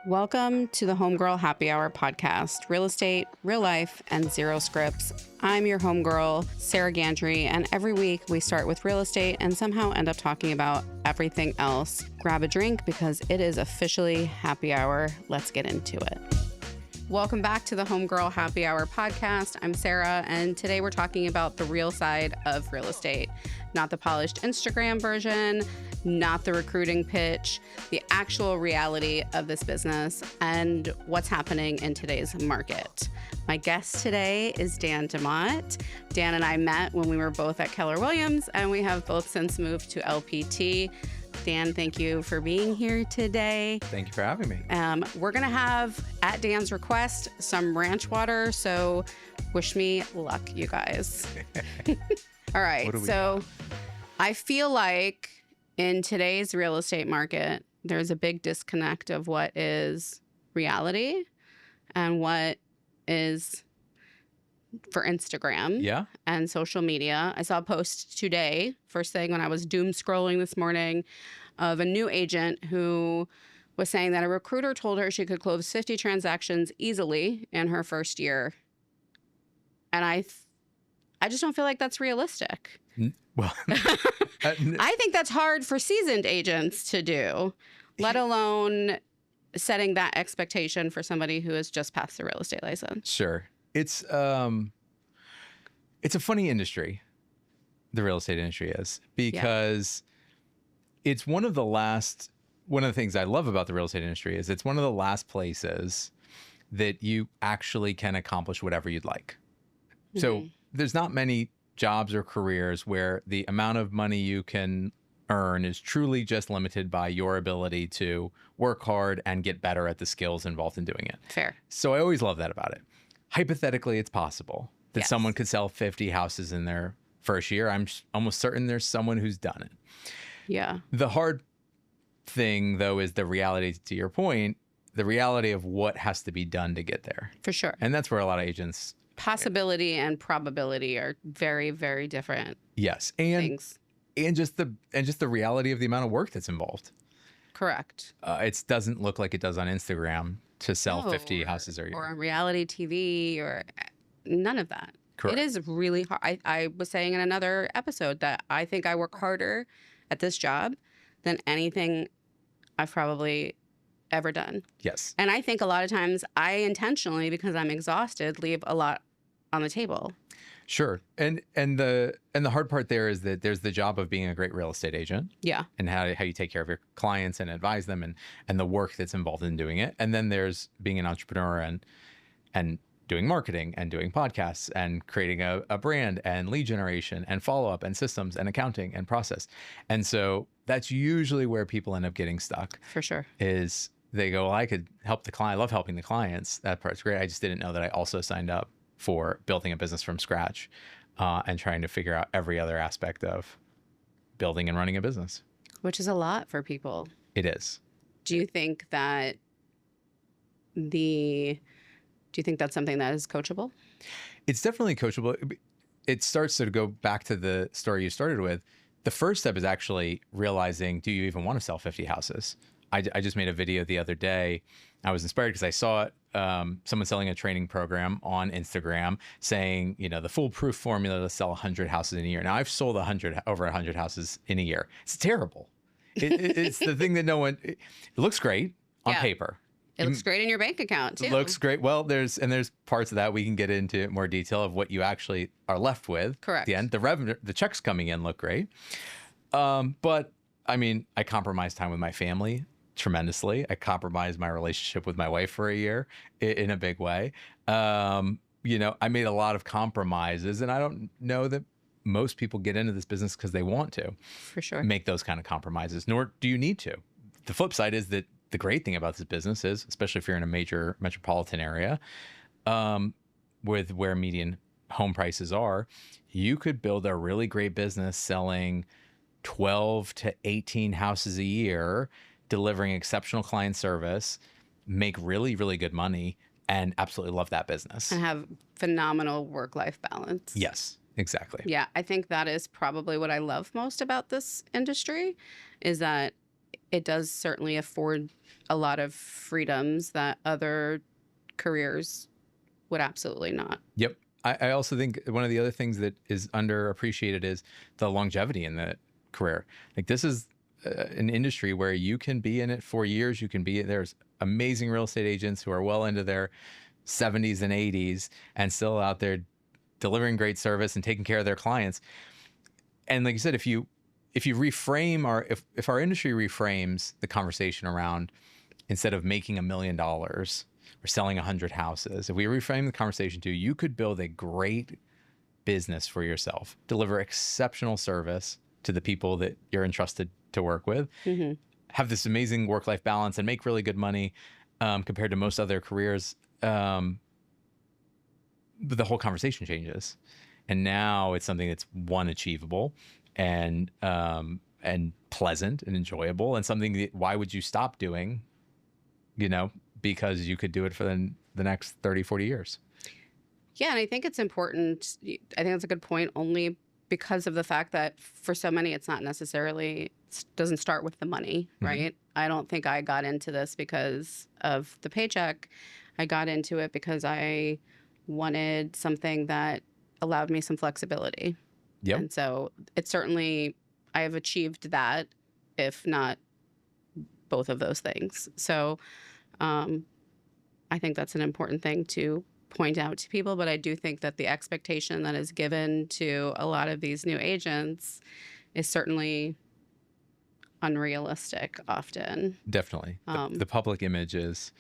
Welcome to the Homegirl Happy Hour podcast, real estate, real life, and zero scripts. I'm your homegirl, Sarah Gandry, and every week we start with real estate and somehow end up talking about everything else. Grab a drink because it is officially happy hour. Let's get into it. Welcome back to the Homegirl Happy Hour podcast. I'm Sarah, and today we're talking about the real side of real estate, not the polished Instagram version, not the recruiting pitch, the actual reality of this business and what's happening in today's market. My guest today is Dan DeMott. Dan and I met when we were both at Keller Williams, and we have both since moved to LPT. Dan, thank you for being here today. Thank you for having me. We're going to have, at Dan's request, some ranch water, so wish me luck, you guys. All right, so I feel like in today's real estate market, there's a big disconnect of what is reality and what is for Instagram and social media. I saw a post today, first thing when I was doom scrolling this morning, of a new agent who was saying that a recruiter told her she could close 50 transactions easily in her first year. And I just don't feel like that's realistic. Well, I think that's hard for seasoned agents to do, let alone setting that expectation for somebody who has just passed the real estate license. Sure. It's a funny industry, the real estate industry is, because it's one of the things I love about the real estate industry is it's one of the last places that you actually can accomplish whatever you'd like. Mm-hmm. So there's not many jobs or careers where the amount of money you can earn is truly just limited by your ability to work hard and get better at the skills involved in doing it. Fair. So I always love that about it. Hypothetically, it's possible that someone could sell 50 houses in their first year. I'm almost certain there's someone who's done it. Yeah. The hard thing, though, is the reality, to your point, the reality of what has to be done to get there. For sure. And that's where a lot of agents... Possibility and probability are very, very different. Yes. Things. And just the reality of the amount of work that's involved. Correct. It doesn't look like it does on Instagram to sell 50 houses a year. Or on reality TV or none of that. Correct. It is really hard. I was saying in another episode that I think I work harder at this job than anything I've probably ever done. Yes. And I think a lot of times I intentionally, because I'm exhausted, leave a lot on the table. Sure. And the hard part there is that there's the job of being a great real estate agent. Yeah. And how you take care of your clients and advise them and the work that's involved in doing it. And then there's being an entrepreneur and doing marketing and doing podcasts and creating a brand and lead generation and follow-up and systems and accounting and process. And so that's usually where people end up getting stuck. For sure. Is they go, well, I could help the client. I love helping the clients. That part's great. I just didn't know that I also signed up for building a business from scratch and trying to figure out every other aspect of building and running a business. Which is a lot for people. It is. Do you think that's something that is coachable? It's definitely coachable. It starts to go back to the story you started with. The first step is actually realizing, do you even want to sell 50 houses? I just made a video the other day. I was inspired because I saw it, someone selling a training program on Instagram saying, the foolproof formula to sell 100 houses in a year. Now, I've sold over 100 houses in a year. It's terrible. It's the thing that it looks great on paper. It looks great in your bank account, too. It looks great. Well, there's parts of that we can get into more detail of what you actually are left with. Correct. At the end, the revenue, the checks coming in look great. But I mean, I compromised time with my family tremendously. I compromised my relationship with my wife for a year in a big way. I made a lot of compromises, and I don't know that most people get into this business because they want to. For sure. Make those kind of compromises, nor do you need to. The flip side is that the great thing about this business is, especially if you're in a major metropolitan area, with where median home prices are, you could build a really great business selling 12 to 18 houses a year, delivering exceptional client service, make really, really good money, and absolutely love that business. And have phenomenal work-life balance. Yes, exactly. Yeah, I think that is probably what I love most about this industry, is that it does certainly afford a lot of freedoms that other careers would absolutely not. Yep. I also think one of the other things that is underappreciated is the longevity in the career. Like this is an industry where you can be in it for years. There's amazing real estate agents who are well into their 70s and 80s and still out there delivering great service and taking care of their clients. And like you said, if you reframe if our industry reframes the conversation around, instead of making $1 million or selling 100 houses, if we reframe the conversation to, you could build a great business for yourself, deliver exceptional service to the people that you're entrusted to work with, have this amazing work-life balance, and make really good money compared to most other careers. But the whole conversation changes, and now it's something that's achievable and pleasant and enjoyable, and something that, why would you stop doing? Because you could do it for the next 30, 40 years. Yeah, and I think it's important. I think that's a good point, only because of the fact that for so many, it's not necessarily, doesn't start with the money, right? I don't think I got into this because of the paycheck. I got into it because I wanted something that allowed me some flexibility. Yep. And so it's certainly, I have achieved that, if not both of those things. So I think that's an important thing to point out to people. But I do think that the expectation that is given to a lot of these new agents is certainly unrealistic often. Definitely. The public image is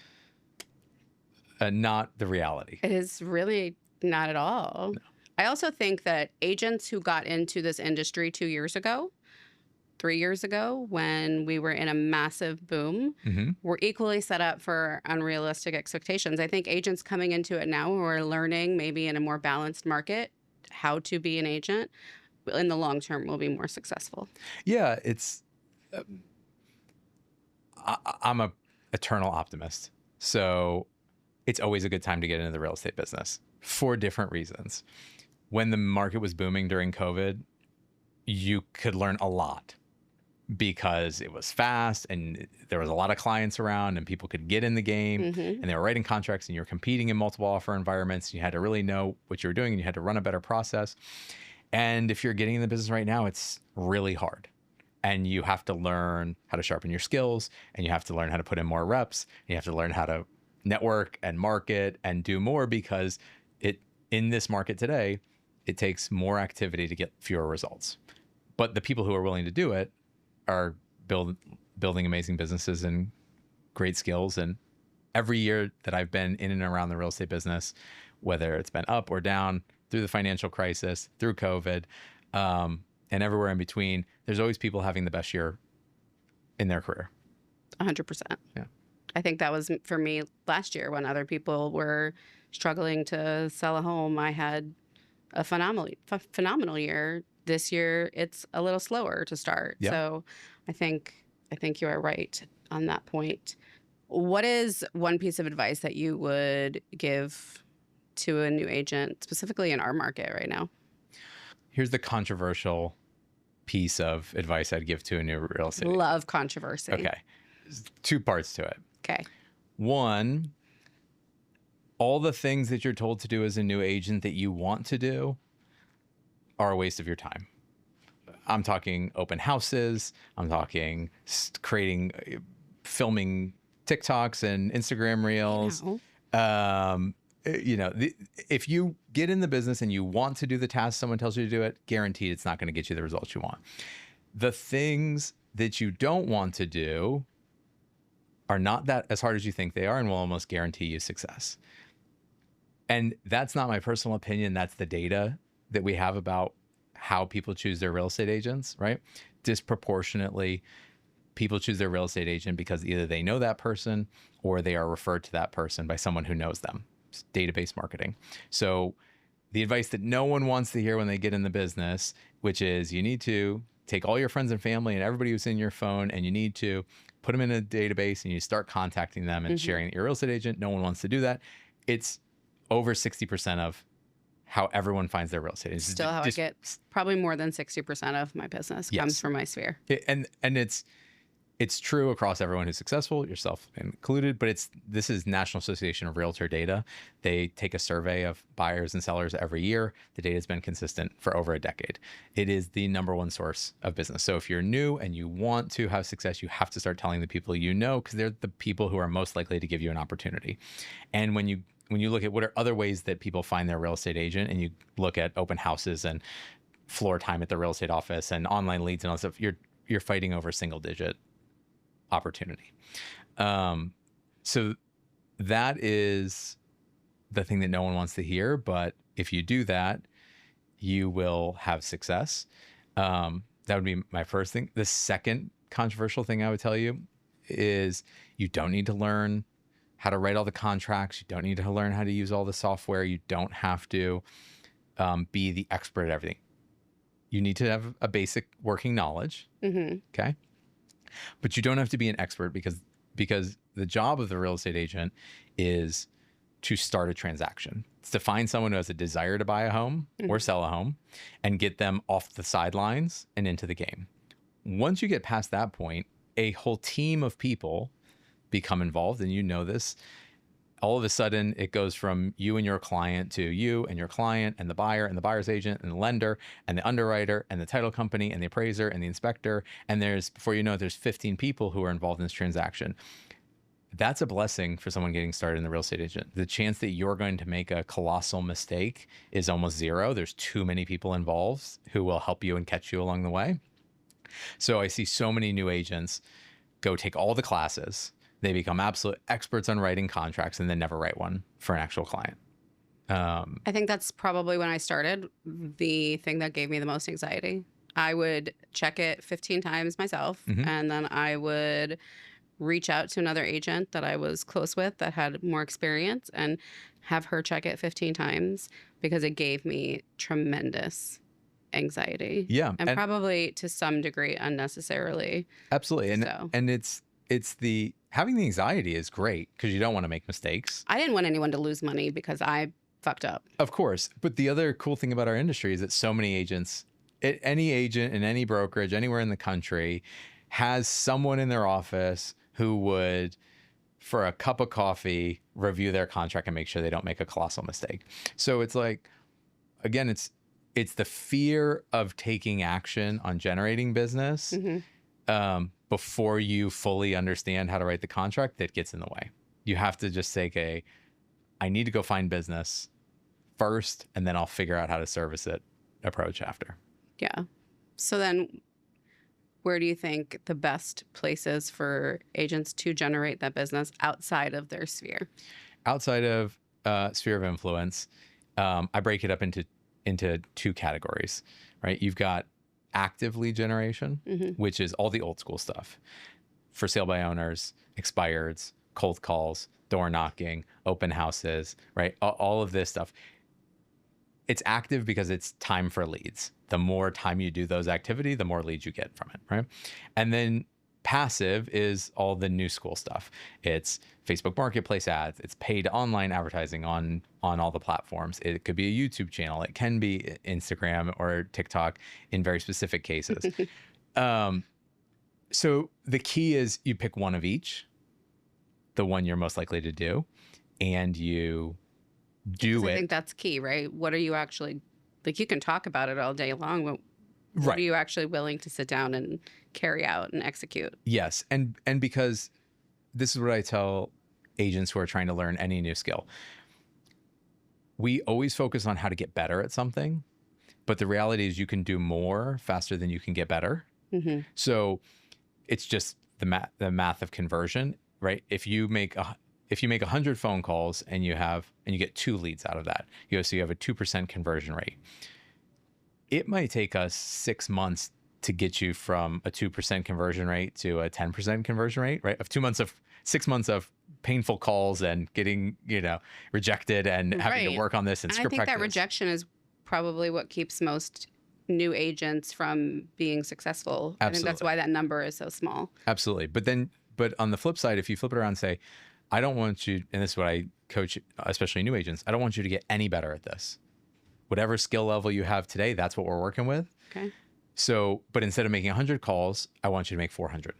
not the reality. It is really not at all. No. I also think that agents who got into this industry 2 years ago, 3 years ago, when we were in a massive boom, were equally set up for unrealistic expectations. I think agents coming into it now who are learning, maybe in a more balanced market, how to be an agent, in the long term will be more successful. Yeah, it's... I'm a eternal optimist. So it's always a good time to get into the real estate business for different reasons. When the market was booming during COVID, you could learn a lot because it was fast and there was a lot of clients around and people could get in the game and they were writing contracts and you're competing in multiple offer environments. You had to really know what you were doing and you had to run a better process. And if you're getting in the business right now, it's really hard. And you have to learn how to sharpen your skills, and you have to learn how to put in more reps. And you have to learn how to network and market and do more, because in this market today, it takes more activity to get fewer results. But the people who are willing to do it are building amazing businesses and great skills. And every year that I've been in and around the real estate business, whether it's been up or down, through the financial crisis, through COVID, and everywhere in between, there's always people having the best year in their career. 100%. Yeah. I think that was for me last year when other people were struggling to sell a home. I had a phenomenal year. This year, it's a little slower to start. Yep. So I think you are right on that point. What is one piece of advice that you would give to a new agent, specifically in our market right now? Here's the controversial piece of advice I'd give to a new real estate agent. Love controversy. Okay. There's 2 parts to it. Okay. 1, all the things that you're told to do as a new agent that you want to do are a waste of your time. I'm talking open houses. I'm talking filming TikToks and Instagram reels. If you get in the business and you want to do the task someone tells you to do it, guaranteed it's not going to get you the results you want. The things that you don't want to do are not that as hard as you think they are, and will almost guarantee you success. And that's not my personal opinion. That's the data that we have about how people choose their real estate agents, right? Disproportionately, people choose their real estate agent because either they know that person or they are referred to that person by someone who knows them. It's database marketing. So the advice that no one wants to hear when they get in the business, which is you need to take all your friends and family and everybody who's in your phone, and you need to put them in a database and you start contacting them and sharing that you're a real estate agent. No one wants to do that. It's over 60% of how everyone finds their real estate. It's still how I get probably more than 60% of my business comes from my sphere. And it's it's true across everyone who's successful, yourself included, but this is National Association of Realtor data. They take a survey of buyers and sellers every year. The data has been consistent for over a decade. It is the number one source of business. So if you're new and you want to have success, you have to start telling the people you know, because they're the people who are most likely to give you an opportunity. And when you look at what are other ways that people find their real estate agent, and you look at open houses and floor time at the real estate office and online leads and all that stuff, you're fighting over single digit opportunity. So that is the thing that no one wants to hear. But if you do that, you will have success. That would be my first thing. The second controversial thing I would tell you is you don't need to learn how to write all the contracts. You don't need to learn how to use all the software. You don't have to be the expert at everything. You need to have a basic working knowledge. Mm-hmm. Okay. But you don't have to be an expert, because the job of the real estate agent is to start a transaction. It's to find someone who has a desire to buy a home or sell a home and get them off the sidelines and into the game. Once you get past that point, a whole team of people become involved, and you know this. All of a sudden, it goes from you and your client to you and your client and the buyer and the buyer's agent and the lender and the underwriter and the title company and the appraiser and the inspector. And before you know it, there's 15 people who are involved in this transaction. That's a blessing for someone getting started in the real estate agent. The chance that you're going to make a colossal mistake is almost zero. There's too many people involved who will help you and catch you along the way. So I see so many new agents go take all the classes. They become absolute experts on writing contracts and then never write one for an actual client. I think that's probably when I started, the thing that gave me the most anxiety. I would check it 15 times myself, and then I would reach out to another agent that I was close with that had more experience and have her check it 15 times, because it gave me tremendous anxiety. Yeah. And probably to some degree unnecessarily. Absolutely. And it's having the anxiety is great, because you don't want to make mistakes. I didn't want anyone to lose money because I fucked up. Of course. But the other cool thing about our industry is that so many agents, any agent in any brokerage anywhere in the country, has someone in their office who would, for a cup of coffee, review their contract and make sure they don't make a colossal mistake. So it's like, again, it's the fear of taking action on generating business before you fully understand how to write the contract that gets in the way. You have to just say, I need to go find business first, and then I'll figure out how to service it approach after. Yeah. So then where do you think the best places for agents to generate that business outside of their sphere? Outside of sphere of influence, I break it up into two categories, right? You've got active lead generation, which is all the old school stuff. For sale by owners, expireds, cold calls, door knocking, open houses, right? All of this stuff. It's active because it's time for leads. The more time you do those activity, the more leads you get from it, right? And then passive is all the new school stuff. It's Facebook Marketplace ads. It's paid online advertising on all the platforms. It could be a YouTube channel. It can be Instagram or TikTok in very specific cases. So the key is you pick one of each, the one you're most likely to do, and you do it. I think that's key, right? What are you actually, like, you can talk about it all day long, but what are you actually willing to sit down and carry out and execute? Yes. And because this is what I tell agents who are trying to learn any new skill. We always focus on how to get better at something, but the reality is you can do more faster than you can get better. So it's just the math of conversion, right? If you make 100 phone calls and you get 2 leads out of that, so you have a 2% conversion rate. It might take us 6 months to get you from a 2% conversion rate to a 10% conversion rate, right? 6 months of painful calls and getting, rejected and having to work on this and script practice. I think that rejection is probably what keeps most new agents from being successful. Absolutely. I think that's why that number is so small. Absolutely. But on the flip side, if you flip it around and say, I don't want you, and this is what I coach, especially new agents, I don't want you to get any better at this. Whatever skill level you have today, that's what we're working with. Okay. So, but instead of making 100 calls, I want you to make 400.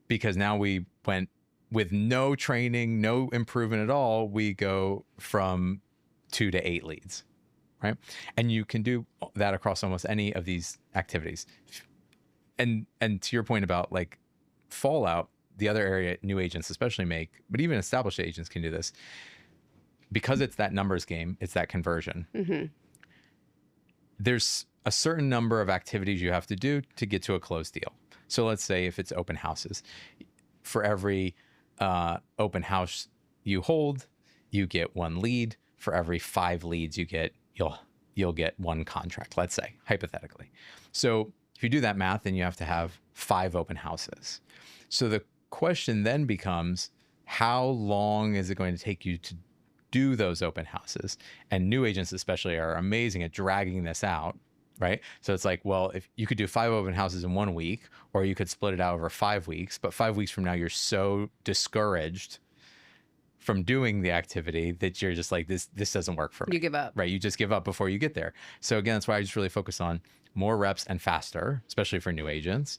because now we went with no training, no improvement at all. We go from 2 to 8 leads, right? And you can do that across almost any of these activities. And to your point about like fallout, the other area new agents especially make, but even established agents can do this, because it's that numbers game, it's that conversion. Mm-hmm. There's a certain number of activities you have to do to get to a closed deal. So let's say if it's open houses, for every open house you hold, you get 1 lead. For every 5 leads you get, you'll get 1 contract, let's say, hypothetically. So if you do that math, then you have to have 5 open houses. So the question then becomes, how long is it going to take you to do those open houses? And new agents especially are amazing at dragging this out, right? So it's like, well, if you could do 5 open houses in 1 week, or you could split it out over 5 weeks, but 5 weeks from now, you're so discouraged from doing the activity that you're just like, this doesn't work for me. You give up. Right. You just give up before you get there. So again, that's why I just really focus on more reps and faster, especially for new agents.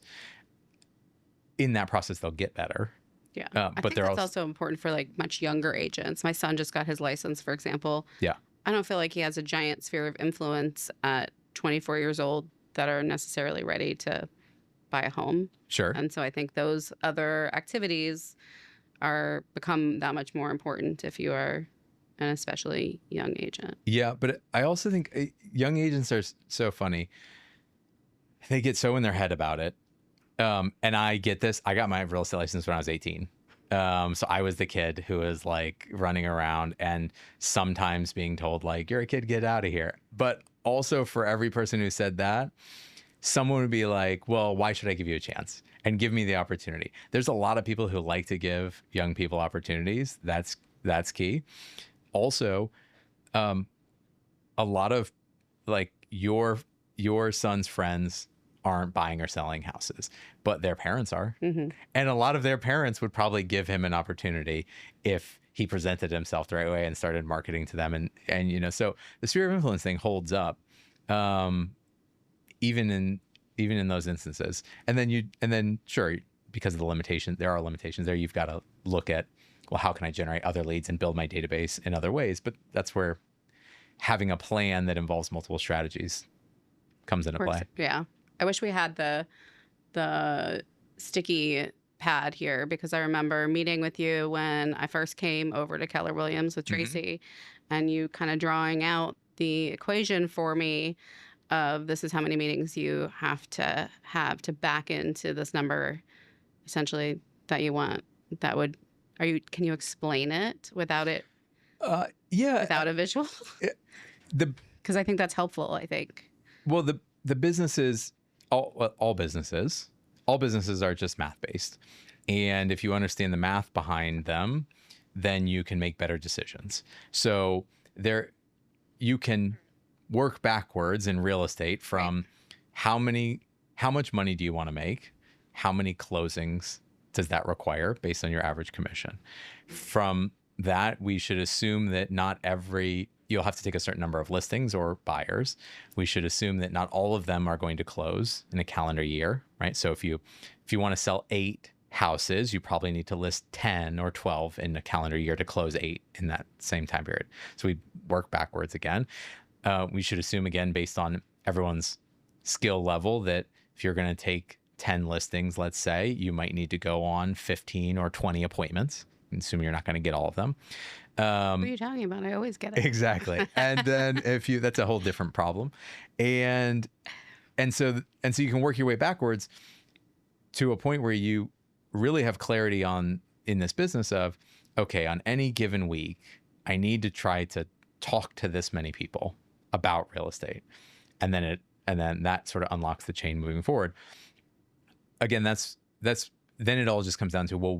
In that process, they'll get better. Yeah. But I think they're that's also important for like much younger agents. My son just got his license, for example. Yeah. I don't feel like he has a giant sphere of influence at 24 years old that are necessarily ready to buy a home. Sure. And so I think those other activities become that much more important if you are an especially young agent. Yeah, but I also think young agents are so funny. They get so in their head about it. And I get this. I got my real estate license when I was 18. So I was the kid who was like running around and sometimes being told like, you're a kid, get out of here. But also for every person who said that, someone would be like, well, why should I give you a chance? And give me the opportunity. There's a lot of people who like to give young people opportunities. That's key. Also, a lot of like your son's friends aren't buying or selling houses, but their parents are. Mm-hmm. And a lot of their parents would probably give him an opportunity if he presented himself the right way and started marketing to them. And you know, so the sphere of influence thing holds up, even in those instances. And then sure, because of the limitation, there are limitations there. You've got to look at, well, how can I generate other leads and build my database in other ways? But that's where having a plan that involves multiple strategies comes into play. Yeah. I wish we had the sticky pad here, because I remember meeting with you when I first came over to Keller Williams with Tracy, and you kind of drawing out the equation for me of this is how many meetings you have to back into this number essentially that you want. Can you explain it without it? Yeah. Without a visual? Because I think that's helpful, I think. Well, the businesses, all businesses are just math-based. And if you understand the math behind them, then you can make better decisions. So you can work backwards in real estate from how much money do you want to make? How many closings does that require based on your average commission? From that, we should assume that you'll have to take a certain number of listings or buyers. We should assume that not all of them are going to close in a calendar year, right? So if you want to sell 8 houses, you probably need to list 10 or 12 in a calendar year to close 8 in that same time period. So we work backwards again. We should assume, again, based on everyone's skill level, that if you're going to take 10 listings, let's say, you might need to go on 15 or 20 appointments. Assuming you're not going to get all of them. What are you talking about? I always get it. Exactly. And then that's a whole different problem. And so you can work your way backwards to a point where you really have clarity in this business of, okay, on any given week, I need to try to talk to this many people about real estate. And then that sort of unlocks the chain moving forward. Again, then it all just comes down to, well,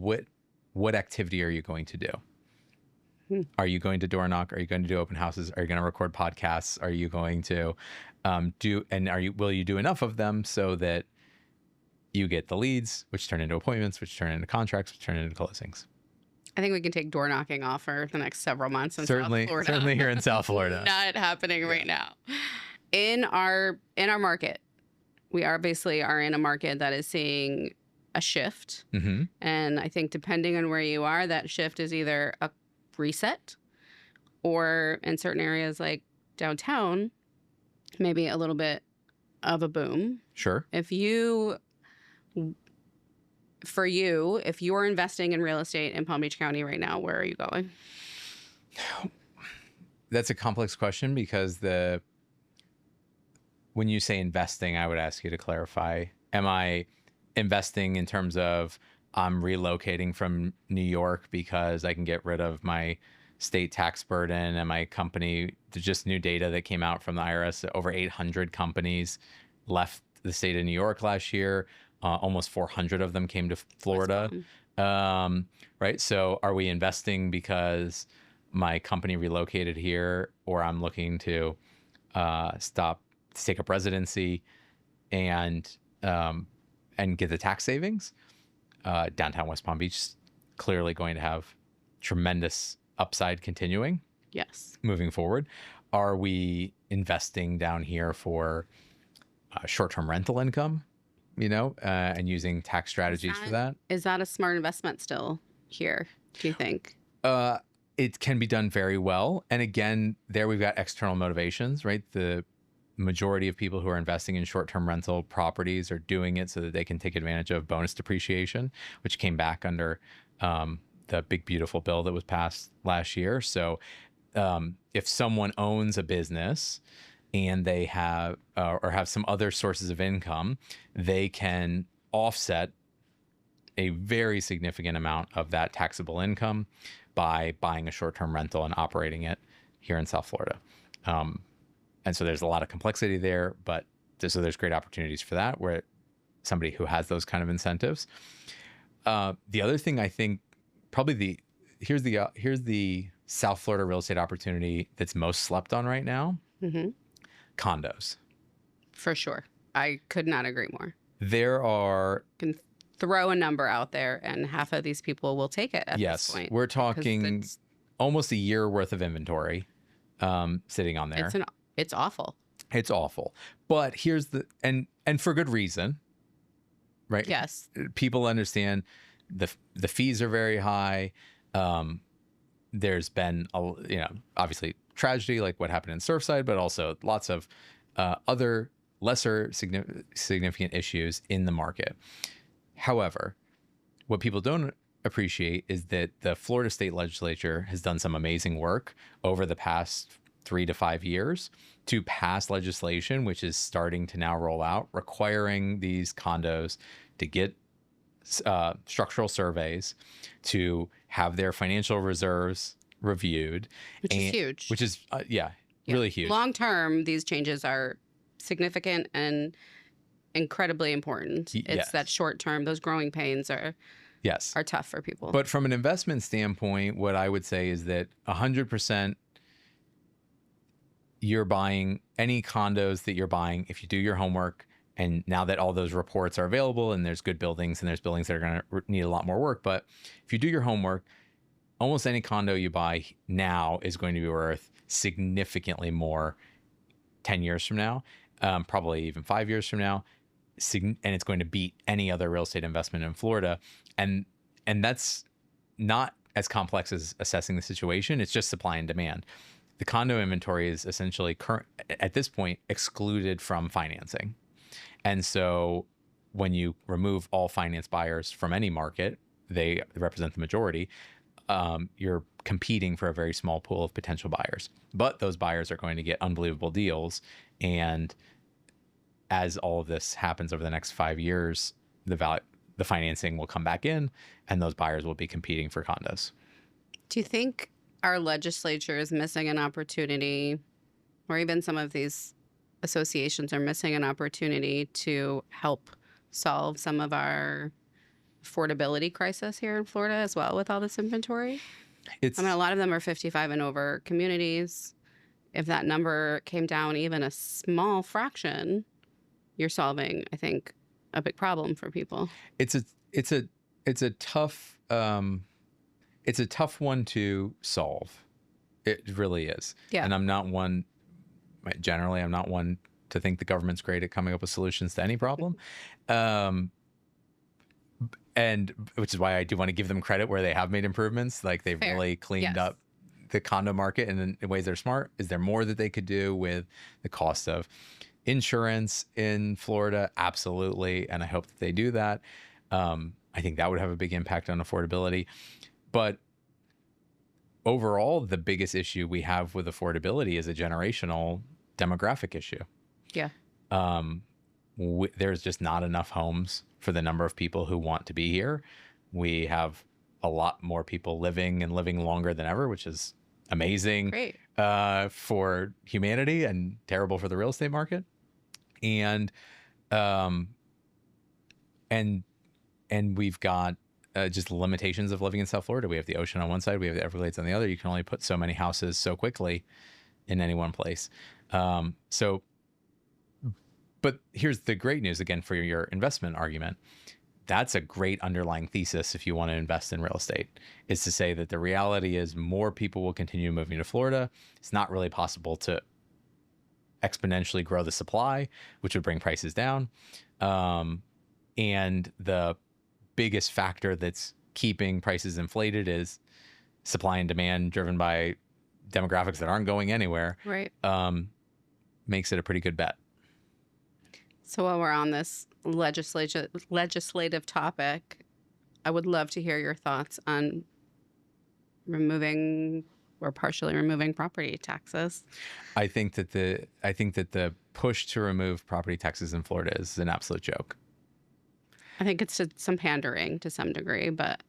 what activity are you going to do? Are you going to door knock? Are you going to do open houses? Are you going to record podcasts? Are you going to will you do enough of them so that you get the leads, which turn into appointments, which turn into contracts, which turn into closings? I think we can take door knocking off for the next several months in South Florida. Certainly here in South Florida. Not happening right now. In our market, we are in a market that is seeing a shift. Mm-hmm. And I think depending on where you are, that shift is either a reset or in certain areas like downtown, maybe a little bit of a boom. Sure. If you are investing in real estate in Palm Beach County right now, where are you going? That's a complex question because when you say investing, I would ask you to clarify. Am I investing in terms of I'm relocating from New York because I can get rid of my state tax burden and my company? There's just new data that came out from the IRS. Over 800 companies left the state of New York last year. Almost 400 of them came to Florida. Right. So are we investing because my company relocated here, or I'm looking to take up residency and get the tax savings? Downtown West Palm Beach is clearly going to have tremendous upside continuing. Yes. Moving forward. Are we investing down here for short-term rental income, and using tax strategies for that? Is that a smart investment still here, do you think? It can be done very well. And again, there we've got external motivations, right? The majority of people who are investing in short-term rental properties are doing it so that they can take advantage of bonus depreciation, which came back under the big, beautiful bill that was passed last year. So if someone owns a business and they have or have some other sources of income, they can offset a very significant amount of that taxable income by buying a short-term rental and operating it here in South Florida. And so there's a lot of complexity there, but there's great opportunities for that where somebody who has those kind of incentives. The other thing I think probably here's the South Florida real estate opportunity that's most slept on right now. Mm-hmm. Condos. For sure. I could not agree more. There are... Can throw a number out there and half of these people will take it at this point. Yes, we're talking almost a year worth of inventory sitting on there. It's awful. It's awful. But here's and for good reason, right? Yes. People understand the fees are very high. There's been obviously tragedy like what happened in Surfside, but also lots of other lesser significant issues in the market. However, what people don't appreciate is that the Florida State Legislature has done some amazing work over the past 3 to 5 years to pass legislation, which is starting to now roll out, requiring these condos to get structural surveys, to have their financial reserves reviewed. Which is huge. Which is, really huge. Long term, these changes are significant and incredibly important. It's that short term, those growing pains are tough for people. But from an investment standpoint, what I would say is that 100% you're buying any condos that you're buying if you do your homework. And now that all those reports are available and there's good buildings and there's buildings that are going to need a lot more work. But if you do your homework, almost any condo you buy now is going to be worth significantly more 10 years from now, probably even 5 years from now. And it's going to beat any other real estate investment in Florida. And that's not as complex as assessing the situation. It's just supply and demand. The condo inventory is essentially at this point excluded from financing. And so when you remove all finance buyers from any market, they represent the majority, you're competing for a very small pool of potential buyers. But those buyers are going to get unbelievable deals. And as all of this happens over the next 5 years, the financing will come back in and those buyers will be competing for condos. Do you think our legislature is missing an opportunity, or even some of these associations are missing an opportunity to help solve some of our affordability crisis here in Florida as well with all this inventory? A lot of them are 55 and over communities. If that number came down even a small fraction, you're solving, I think, a big problem for people. It's a tough one to solve. It really is. Yeah. And I'm not one to think the government's great at coming up with solutions to any problem. and which is why I do want to give them credit where they have made improvements. Like they've Fair. really cleaned Yes. up the condo market in ways that are smart. Is there more that they could do with the cost of insurance in Florida? Absolutely. And I hope that they do that. I think that would have a big impact on affordability. But overall, the biggest issue we have with affordability is a generational demographic issue. Yeah. There's just not enough homes for the number of people who want to be here. We have a lot more people living and living longer than ever, which is amazing. Great. For humanity and terrible for the real estate market. And we've got just limitations of living in South Florida. We have the ocean on one side, we have the Everglades on the other. You can only put so many houses so quickly in any one place. But here's the great news again for your investment argument. That's a great underlying thesis if you want to invest in real estate, is to say that the reality is more people will continue moving to Florida. It's not really possible to exponentially grow the supply, which would bring prices down. And the biggest factor that's keeping prices inflated is supply and demand driven by demographics that aren't going anywhere. Right. Makes it a pretty good bet. So while we're on this legislative topic, I would love to hear your thoughts on removing or partially removing property taxes. I think that the push to remove property taxes in Florida is an absolute joke. I think it's some pandering to some degree, but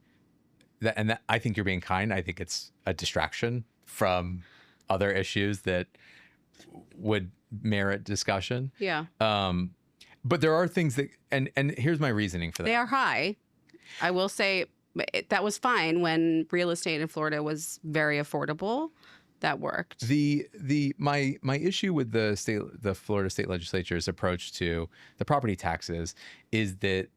I think you're being kind. I think it's a distraction from other issues that would merit discussion. Yeah. But there are things that, and here's my reasoning for that. They are high. I will say that was fine when real estate in Florida was very affordable. That worked. My issue with the Florida state legislature's approach to the property taxes is that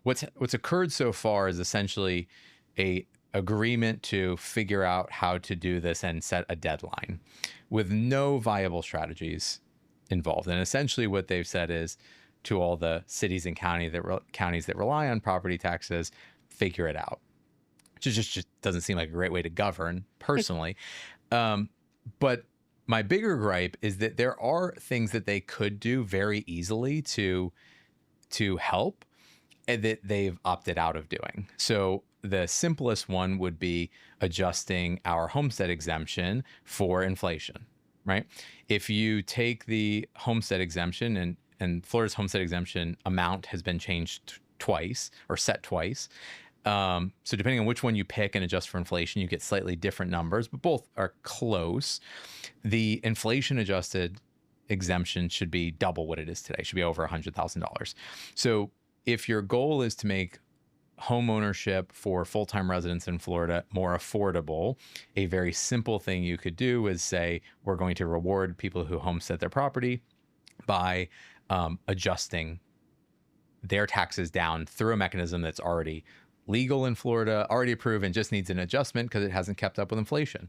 what's occurred so far is essentially a agreement to figure out how to do this and set a deadline with no viable strategies involved. And essentially what they've said is to all the cities and counties that rely on property taxes, figure it out. Which just doesn't seem like a great way to govern personally. But my bigger gripe is that there are things that they could do very easily to help and that they've opted out of doing. So the simplest one would be adjusting our homestead exemption for inflation, right? If you take the homestead exemption and Florida's homestead exemption amount has been changed twice or set twice. So depending on which one you pick and adjust for inflation, you get slightly different numbers, but both are close. The inflation adjusted exemption should be double what it is today, should be over $100,000. So if your goal is to make home ownership for full-time residents in Florida more affordable, a very simple thing you could do is say, we're going to reward people who homestead their property by adjusting their taxes down through a mechanism that's already legal in Florida, already approved, and just needs an adjustment because it hasn't kept up with inflation.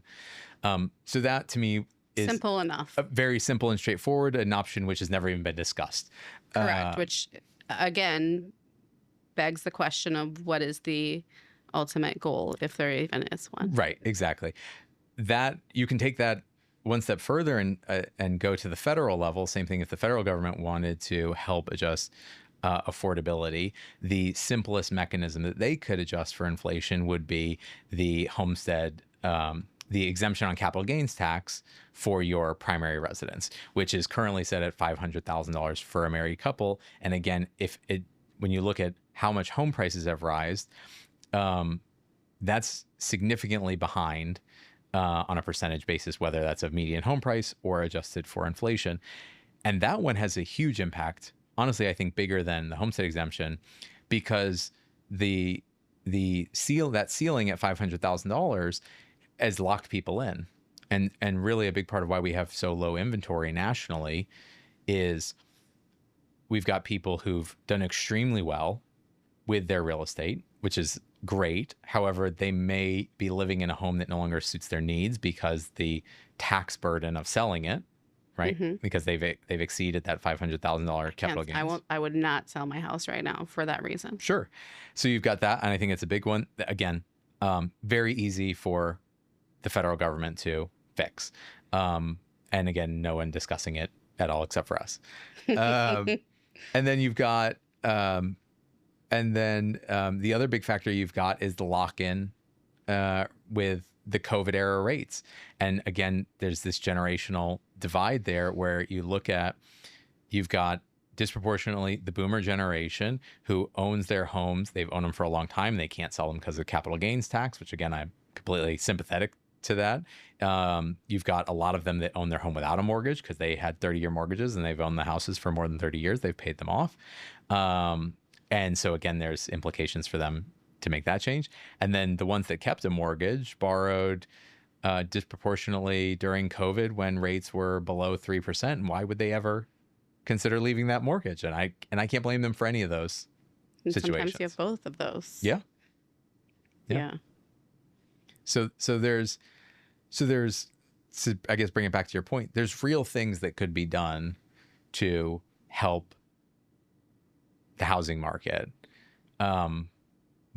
So that to me is simple enough. Very simple and straightforward, an option which has never even been discussed. Correct. Which again begs the question of what is the ultimate goal, if there even is one. Right. Exactly. That you can take that one step further and go to the federal level. Same thing if the federal government wanted to help adjust affordability, the simplest mechanism that they could adjust for inflation would be the homestead, the exemption on capital gains tax for your primary residence, which is currently set at $500,000 for a married couple. And again, when you look at how much home prices have risen, that's significantly behind on a percentage basis, whether that's a median home price or adjusted for inflation. And that one has a huge impact. Honestly, I think bigger than the homestead exemption, because that ceiling at $500,000 has locked people in. And really a big part of why we have so low inventory nationally is we've got people who've done extremely well with their real estate, which is great. However, they may be living in a home that no longer suits their needs because the tax burden of selling it right? Because they've exceeded that $500,000 capital gains. I would not sell my house right now for that reason. Sure. So you've got that, and I think it's a big one. Again, very easy for the federal government to fix. And again, no one discussing it at all except for us. And then you've got, the other big factor you've got is the lock-in with the COVID era rates. And again, there's this generational divide there where you've got disproportionately the boomer generation who owns their homes. They've owned them for a long time. They can't sell them because of capital gains tax, which again, I'm completely sympathetic to that. You've got a lot of them that own their home without a mortgage because they had 30-year mortgages and they've owned the houses for more than 30 years. They've paid them off. And so again, there's implications for them to make that change. And then the ones that kept a mortgage borrowed disproportionately during COVID when rates were below 3%. And why would they ever consider leaving that mortgage? And I can't blame them for any of those situations. Sometimes you have both of those. Yeah. So there's, I guess, bring it back to your point, there's real things that could be done to help the housing market.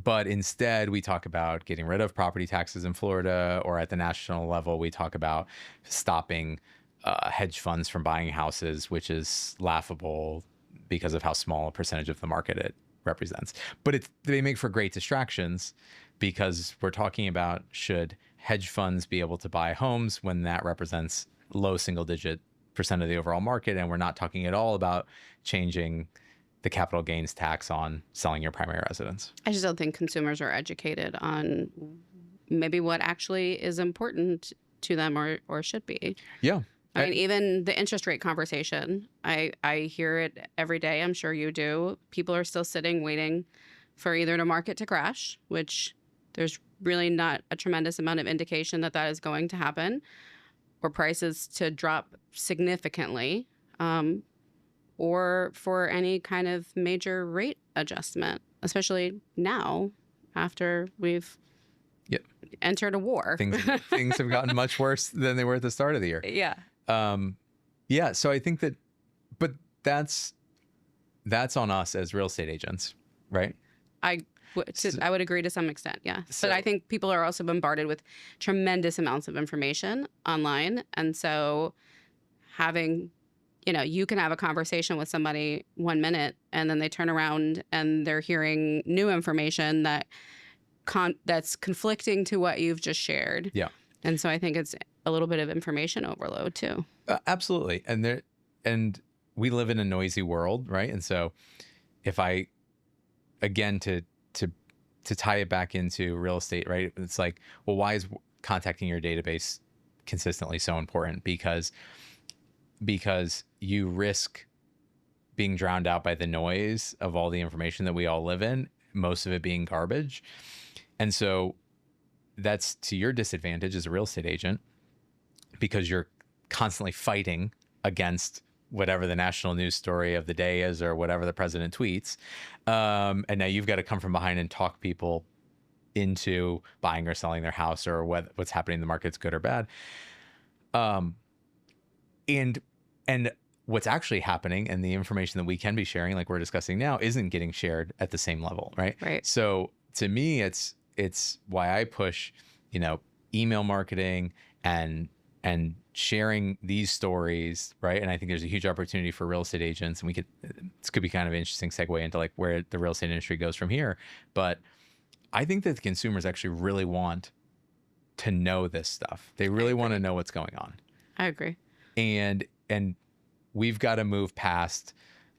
But instead we talk about getting rid of property taxes in Florida, or at the national level, we talk about stopping hedge funds from buying houses, which is laughable because of how small a percentage of the market it represents. But they make for great distractions because we're talking about, should hedge funds be able to buy homes when that represents low single-digit % of the overall market? And we're not talking at all about changing the capital gains tax on selling your primary residence. I just don't think consumers are educated on maybe what actually is important to them or should be. Yeah. I mean, even the interest rate conversation, I hear it every day. I'm sure you do. People are still sitting waiting for either the market to crash, which there's really not a tremendous amount of indication that is going to happen, or prices to drop significantly, or for any kind of major rate adjustment, especially now after we've entered a war. Things have gotten much worse than they were at the start of the year. Yeah. So I think that, but that's on us as real estate agents, right? I would agree to some extent, yeah. But I think people are also bombarded with tremendous amounts of information online. And so having, you can have a conversation with somebody 1 minute and then they turn around and they're hearing new information that's conflicting to what you've just shared. Yeah. And so I think it's a little bit of information overload too. Absolutely. And we live in a noisy world, right? And so if I, again, to tie it back into real estate, right? It's like, well, why is contacting your database consistently so important? Because you risk being drowned out by the noise of all the information that we all live in, most of it being garbage. And so that's to your disadvantage as a real estate agent, because you're constantly fighting against whatever the national news story of the day is or whatever the president tweets. And now you've got to come from behind and talk people into buying or selling their house, or what's happening in the market's good or bad. And what's actually happening, and the information that we can be sharing, like we're discussing now, isn't getting shared at the same level, right? Right. So to me, it's why I push, email marketing and sharing these stories, right? And I think there's a huge opportunity for real estate agents, and this could be kind of an interesting segue into like where the real estate industry goes from here. But I think that the consumers actually really want to know this stuff. They really want to know what's going on. I agree. And we've got to move past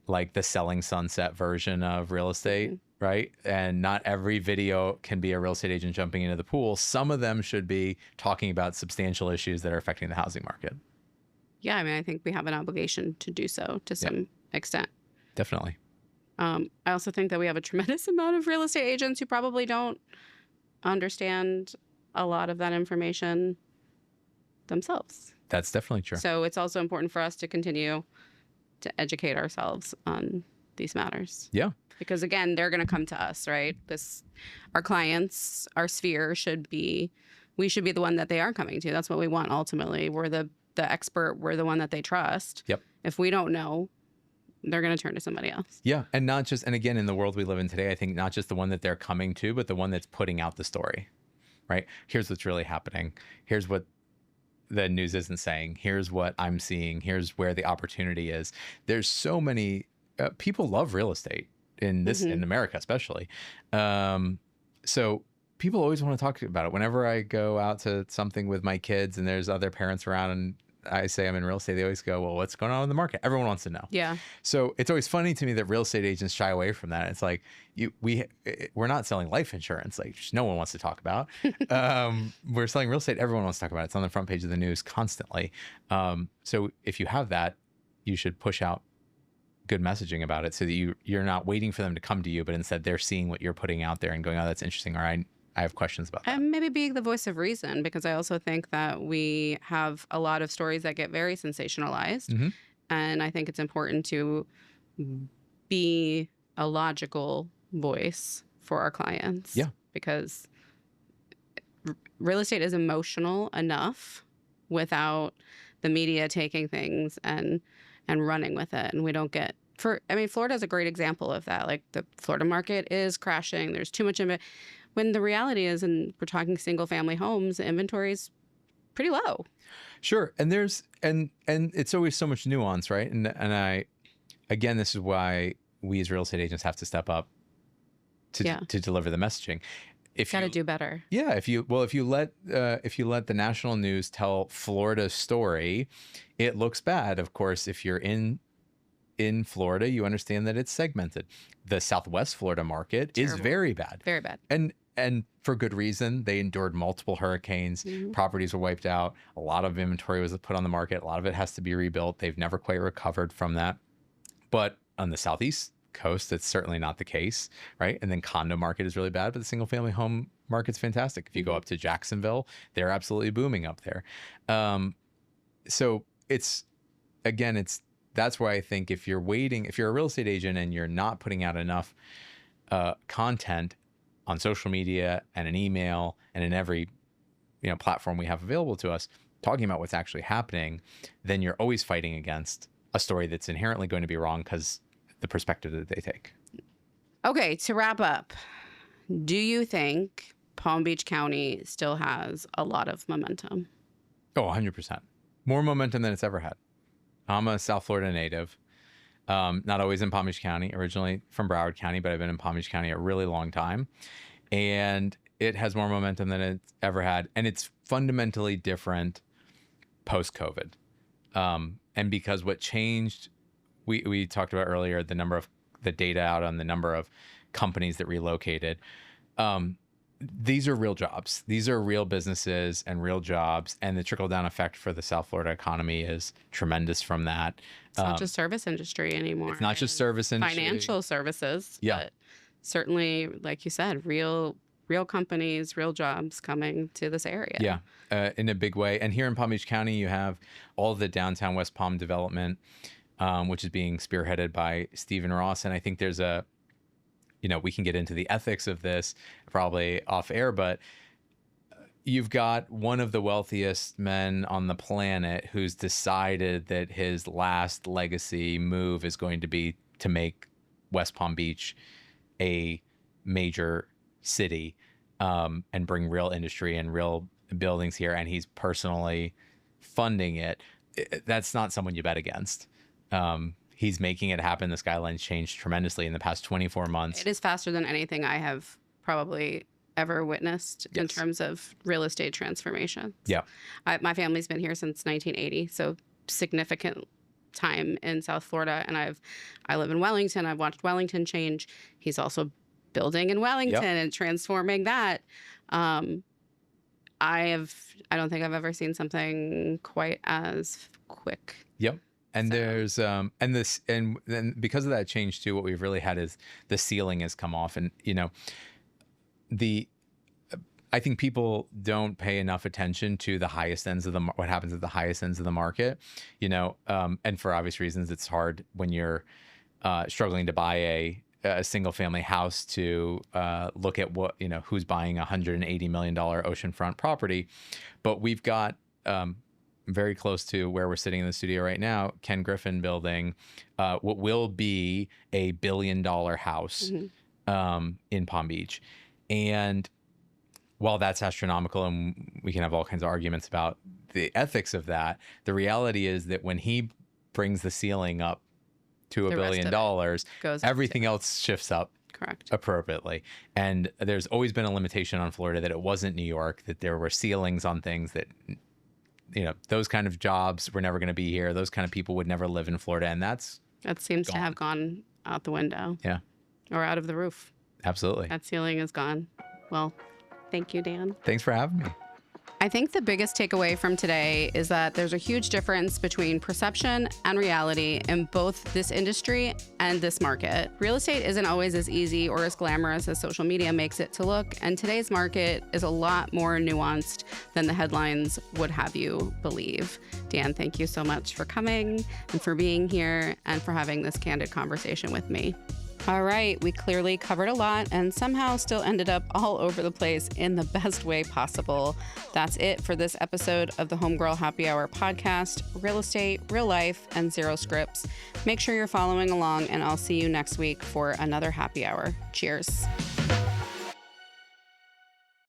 like the selling sunset version of real estate, right? And not every video can be a real estate agent jumping into the pool. Some of them should be talking about substantial issues that are affecting the housing market. Yeah, I mean, I think we have an obligation to do so to some extent. Definitely. I also think that we have a tremendous amount of real estate agents who probably don't understand a lot of that information themselves. That's definitely true. So it's also important for us to continue to educate ourselves on these matters. Yeah. Because again, they're going to come to us, right? Our clients, our sphere we should be the one that they are coming to. That's what we want ultimately. We're the the expert, we're the one that they trust. Yep. If we don't know, they're going to turn to somebody else. Yeah. And not just, and again, in the world we live in today, I think not just the one that they're coming to, but the one that's putting out the story, right? Here's what's really happening. Here's what the news isn't saying. Here's what I'm seeing. Here's where the opportunity is. There's so many people love real estate in this, in America, especially. So people always want to talk about it. Whenever I go out to something with my kids and there's other parents around and I say I'm in real estate, they always go, well, what's going on in the market? Everyone wants to know. Yeah. So it's always funny to me that real estate agents shy away from that. It's like, we're not selling life insurance. Like, no one wants to talk about. We're selling real estate. Everyone wants to talk about it. It's on the front page of the news constantly. So if you have that, you should push out good messaging about it so that you're not waiting for them to come to you, but instead they're seeing what you're putting out there and going, oh, that's interesting. Or I have questions about that. And maybe being the voice of reason, because I also think that we have a lot of stories that get very sensationalized. And I think it's important to be a logical voice for our clients. Yeah. Because real estate is emotional enough without the media taking things and running with it. And we don't get Florida is a great example of that. Like, the Florida market is crashing. There's too much of it. When the reality is, and we're talking single family homes, the inventory is pretty low. Sure. And there's, and it's always so much nuance, right? And again, this is why we as real estate agents have to step up to deliver the messaging. Got to do better. Yeah. If you let the national news tell Florida's story, it looks bad. Of course, if you're in Florida, you understand that it's segmented. The Southwest Florida market is very bad. Very bad. And for good reason. They endured multiple hurricanes. Properties were wiped out. A lot of inventory was put on the market. A lot of it has to be rebuilt. They've never quite recovered from that. But on the Southeast coast, it's certainly not the case, right? And then condo market is really bad, but the single family home market's fantastic. If you go up to Jacksonville, they're absolutely booming up there. So that's why I think if you're a real estate agent and you're not putting out enough content on social media and an email and in every platform we have available to us, talking about what's actually happening, then you're always fighting against a story that's inherently going to be wrong because the perspective that they take. Okay, to wrap up, do you think Palm Beach County still has a lot of momentum? Oh, 100%. More momentum than it's ever had. I'm a South Florida native, not always in Palm Beach County, originally from Broward County, but I've been in Palm Beach County a really long time. And it has more momentum than it's ever had. And it's fundamentally different post-COVID. And because what changed, we talked about earlier, the data out on the number of companies that relocated. These are real jobs. These are real businesses and real jobs. And the trickle-down effect for the South Florida economy is tremendous from that. It's not just service industry anymore. It's not just service industry. Financial services. Yeah. But certainly, like you said, real companies, real jobs coming to this area. Yeah, in a big way. And here in Palm Beach County, you have all the downtown West Palm development, which is being spearheaded by Stephen Ross. And I think there's we can get into the ethics of this probably off air, but you've got one of the wealthiest men on the planet who's decided that his last legacy move is going to be to make West Palm Beach a major city, and bring real industry and real buildings here. And he's personally funding it. That's not someone you bet against. He's making it happen. The skyline's changed tremendously in the past 24 months. It is faster than anything I have probably ever witnessed in terms of real estate transformation. Yeah. My family's been here since 1980, so significant time in South Florida. And I live in Wellington. I've watched Wellington change. He's also building in Wellington and transforming that. I don't think I've ever seen something quite as quick. Yep. And there's and then because of that change too, what we've really had is the ceiling has come off, and I think people don't pay enough attention to the highest ends of what happens at the highest ends of the market, and for obvious reasons, it's hard when you're struggling to buy a single family house to look at who's buying $180 million oceanfront property. But we've got very close to where we're sitting in the studio right now, Ken Griffin building what will be a $1 billion house in Palm Beach. And while that's astronomical and we can have all kinds of arguments about the ethics of that, the reality is that when he brings the ceiling up to $1 billion, everything else shifts up. Correct. Appropriately. And there's always been a limitation on Florida that it wasn't New York, that there were ceilings on things that, those kind of jobs were never going to be here. Those kind of people would never live in Florida. And that seems to have gone out the window. Yeah. Or out of the roof. Absolutely. That ceiling is gone. Well, thank you, Dan. Thanks for having me. I think the biggest takeaway from today is that there's a huge difference between perception and reality in both this industry and this market. Real estate isn't always as easy or as glamorous as social media makes it to look, and today's market is a lot more nuanced than the headlines would have you believe. Dan, thank you so much for coming and for being here and for having this candid conversation with me. All right, we clearly covered a lot and somehow still ended up all over the place in the best way possible. That's it for this episode of the Homegirl Happy Hour podcast, Real Estate, Real Life, and Zero Scripts. Make sure you're following along, and I'll see you next week for another happy hour. Cheers.